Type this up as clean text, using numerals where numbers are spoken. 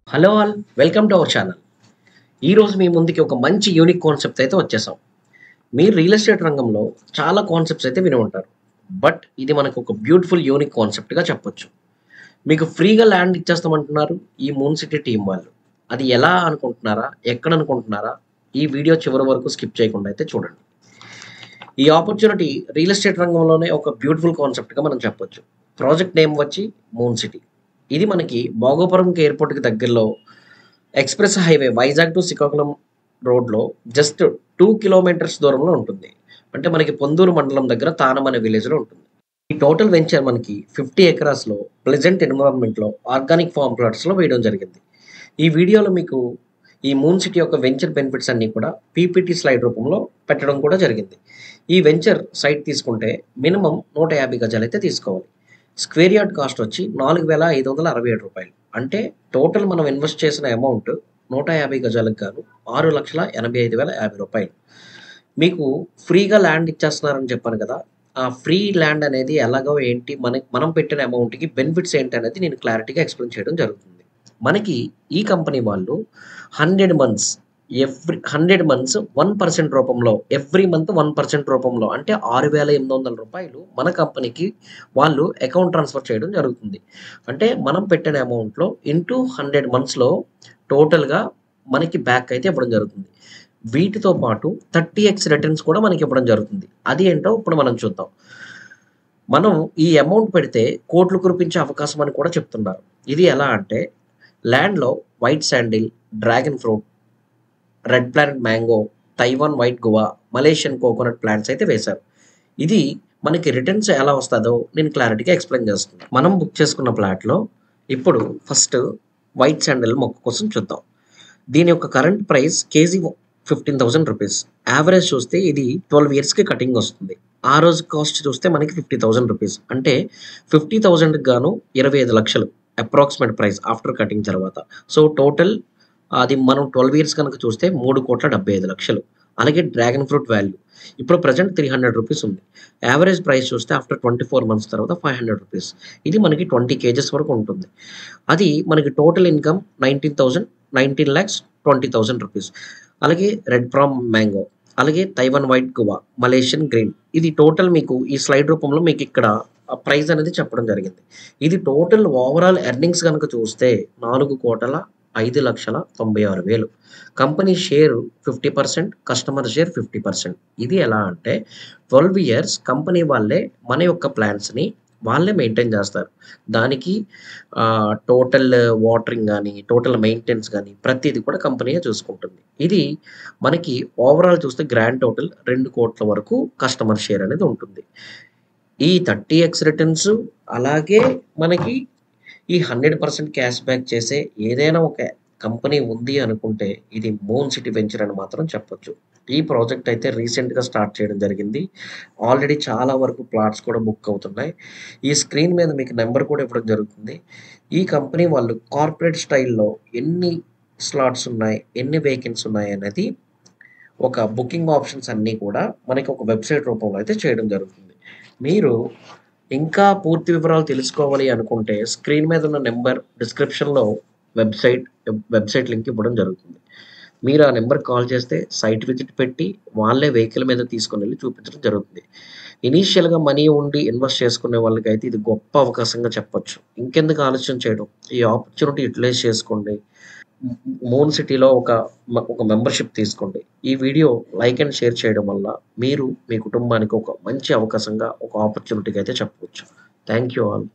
Hello all welcome to our channel. ఈరోజు మీ ముందుకి ఒక మంచి యూనిక్ కాన్సెప్ట్ అయితే వచ్చేసాం. మీరు రియల్ ఎస్టేట్ రంగంలో చాలా కాన్సెప్ట్స్ అయితే విని ఉంటారు. బట్ ఇది మనకు ఒక బ్యూటిఫుల్ యూనిక్ కాన్సెప్ట్‌గా చెప్పొచ్చు. మీకు ఫ్రీగా ల్యాండ్ ఇచ్చేస్తామంటున్నారు ఈ మూన్ సిటీ టీమ్ వాళ్ళు. అది ఎలా అనుకుంటున్నారా? ఎక్కడ అనుకుంటున్నారా? ఈ వీడియో చివరి వరకు స్కిప్ చేయకుండా అయితే చూడండి. ఈ ఆపర్చునిటీ రియల్ ఎస్టేట్ రంగంలోనే ఒక బ్యూటిఫుల్ కాన్సెప్ట్‌గా మనం చెప్పొచ్చు. ప్రాజెక్ట్ నేమ్ వచ్చి మూన్ సిటీ. ఇది మనకి భోగాపురంకి ఎయిర్‌పోర్ట్‌కి దగ్గరలో express highway Vizag to Srikakulam రోడ్‌లో జస్ట్ 2 కిలోమీటర్స్ దూరంలో ఉంటుంది. అంటే మనకి పొందూరు మండలం దగ్గర తానం అనే విలేజ్‌లో ఉంటుంది. ఈ టోటల్ వెంచర్ మనకి 50 ఎకరాస్‌లో ప్లెజెంట్ ఎన్విరాన్మెంట్‌లో ఆర్గానిక్ ఫార్మ్ ప్లాట్స్‌లో వేయడం జరిగింది. ఈ వీడియోలో మీకు ఈ మూన్ సిటీ యొక్క వెంచర్ బెనిఫిట్స్ అన్నీ కూడా పీపీటీ స్లైడ్ రూపంలో పెట్టడం కూడా జరిగింది. ఈ వెంచర్ సైట్ తీసుకుంటే మినిమమ్ 150 గజాలైతే తీసుకోవాలి. స్క్వేర్ యార్డ్ కాస్ట్ వచ్చి రూ. 4,567. అంటే టోటల్ మనం ఇన్వెస్ట్ చేసిన అమౌంట్ 150 గజాలకు గాను రూ. 6,85,050. మీకు ఫ్రీగా ల్యాండ్ ఇచ్చేస్తున్నారని చెప్పాను కదా! ఆ ఫ్రీ ల్యాండ్ అనేది ఎలాగో ఏంటి మనం పెట్టిన అమౌంట్‌కి బెనిఫిట్స్ ఏంటనేది నేను క్లారిటీగా ఎక్స్‌ప్లెయిన్ చేయడం జరుగుతుంది. మనకి ఈ కంపెనీ వాళ్ళు 100 మంత్స్ 100 మంత్స్ 1% రూపంలో ఎవ్రీ మంత్ 1% రూపంలో అంటే రూ. 6,800 మన కంపెనీకి వాళ్ళు అకౌంట్ ట్రాన్స్‌ఫర్ చేయడం జరుగుతుంది. అంటే మనం పెట్టిన అమౌంట్‌లో ఇంటూ 100 మంత్స్‌లో టోటల్‌గా మనకి బ్యాక్ అయితే ఇవ్వడం జరుగుతుంది. వీటితో పాటు 30x రిటర్న్స్ కూడా మనకి ఇవ్వడం జరుగుతుంది. అది ఏంటో ఇప్పుడు మనం చూద్దాం. మనం ఈ అమౌంట్ పెడితే కోట్లు కురిపించే అవకాశం అని కూడా చెప్తున్నారు. ఇది ఎలా అంటే ల్యాండ్‌లో white sandal, dragon fruit, red planet mango, Taiwan white guava, Malaysian coconut plants అయితే వేశారు. ఇది మనకి రిటర్న్స్ ఎలా వస్తదో నేను క్లారిటీగా ఎక్స్‌ప్లెయిన్ చేస్తాను. మనం బుక్ చేసుకున్న ఫ్లాట్‌లో ఇప్పుడు ఫస్ట్ వైట్ శాండిల్ మొక్క కోసం చూద్దాం. దీని యొక్క కరెంట్ ప్రైస్ కేజీ రూ. 15,000. యావరేజ్ చూస్తే ఇది 12 ఇయర్స్‌కి కటింగ్ వస్తుంది. ఆ రోజు కాస్ట్ చూస్తే మనకి రూ. 50,000. అంటే 50,000కి గాను 25,00,000 అప్రాక్సిమేట్ ప్రైస్ ఆఫ్టర్ కటింగ్ తర్వాత. సో, టోటల్ అది మనం 12 ఇయర్స్ కనుక చూస్తే 3,75,00,000. అలాగే డ్రాగన్ ఫ్రూట్ వాల్యూ ఇప్పుడు ప్రెజెంట్ రూ. 300 ఉంది. యావరేజ్ ప్రైస్ చూస్తే ఆఫ్టర్ 24 మంత్స్ తర్వాత రూ. 500. ఇది మనకి 20 కేజెస్ వరకు ఉంటుంది. అది మనకి టోటల్ ఇన్‌కమ్ 19,20,000. అలాగే రెడ్ ప్రామ్ మ్యాంగో, అలాగే Taiwan white guava, Malaysian green ఇది టోటల్ మీకు ఈ స్లైడ్ రూపంలో మీకిక్కడ ప్రైస్ అనేది చెప్పడం జరిగింది. ఇది టోటల్ ఓవరాల్ ఎర్నింగ్స్ గనుక చూస్తే 4,05,96,000. Company share 50%, customer share 50%. ఇది ఎలా అంటే 12 ఇయర్స్ కంపెనీ వాళ్ళే మన యొక్క ప్లాంట్స్‌ని వాళ్ళే మెయింటైన్ చేస్తారు. దానికి టోటల్ వాటరింగ్ గాని, టోటల్ మెయింటెనెన్స్ గాని ప్రతీది కూడా కంపెనీయే చూసుకుంటుంది. ఇది మనకి ఓవరాల్ చూస్తే గ్రాండ్ టోటల్ 2,00,00,000 వరకు కస్టమర్ షేర్ అనేది ఉంటుంది. ఈ 30x రిటర్న్స్ అలాగే మనకి ఈ 100% క్యాష్ బ్యాక్ చేసే ఏదైనా ఒక కంపెనీ ఉంది అనుకుంటే ఇది మూన్ సిటీ వెంచర్ అని మాత్రం చెప్పొచ్చు. ఈ ప్రాజెక్ట్ అయితే రీసెంట్‌గా స్టార్ట్ చేయడం జరిగింది. ఆల్రెడీ చాలా వరకు ప్లాట్స్ కూడా బుక్ అవుతున్నాయి. ఈ స్క్రీన్ మీద మీకు నంబర్ కూడా ఇవ్వడం జరుగుతుంది. ఈ కంపెనీ వాళ్ళు కార్పొరేట్ స్టైల్‌లో ఎన్ని స్లాట్స్ ఉన్నాయి, ఎన్ని వేకెన్సీ ఉన్నాయి అనేది ఒక బుకింగ్ ఆప్షన్స్ అన్నీ కూడా మనకి ఒక వెబ్‌సైట్ రూపంలో అయితే చేయడం జరుగుతుంది. మీరు ఇంకా పూర్తి వివరాలు తెలుసుకోవాలి అనుకుంటే స్క్రీన్ మీద ఉన్న నంబర్ డిస్క్రిప్షన్‌లో వెబ్‌సైట్ లింక్ ఇవ్వడం జరుగుతుంది. మీరు ఆ నంబర్‌కి కాల్ చేస్తే సైట్ విజిట్ పెట్టి వాళ్ళే వెహికల్ మీద తీసుకొనెళ్లి చూపించడం జరుగుతుంది. ఇనీషియల్‌గా మనీ ఉండి ఇన్వెస్ట్ చేసుకునే వాళ్ళకైతే ఇది గొప్ప అవకాశంగా చెప్పొచ్చు. ఇంకెందుకు ఆలస్యం చేయడం? ఈ ఆపర్చునిటీ యుటిలైజ్ చేసుకోండి. మూన్ సిటీలో ఒక మెంబర్‌షిప్ తీసుకోండి. ఈ వీడియో లైక్ అండ్ షేర్ చేయడం వల్ల మీరు మీ కుటుంబానికి ఒక మంచి అవకాశంగా ఒక ఆపర్చునిటీగా అయితే చెప్పవచ్చు. Thank you all.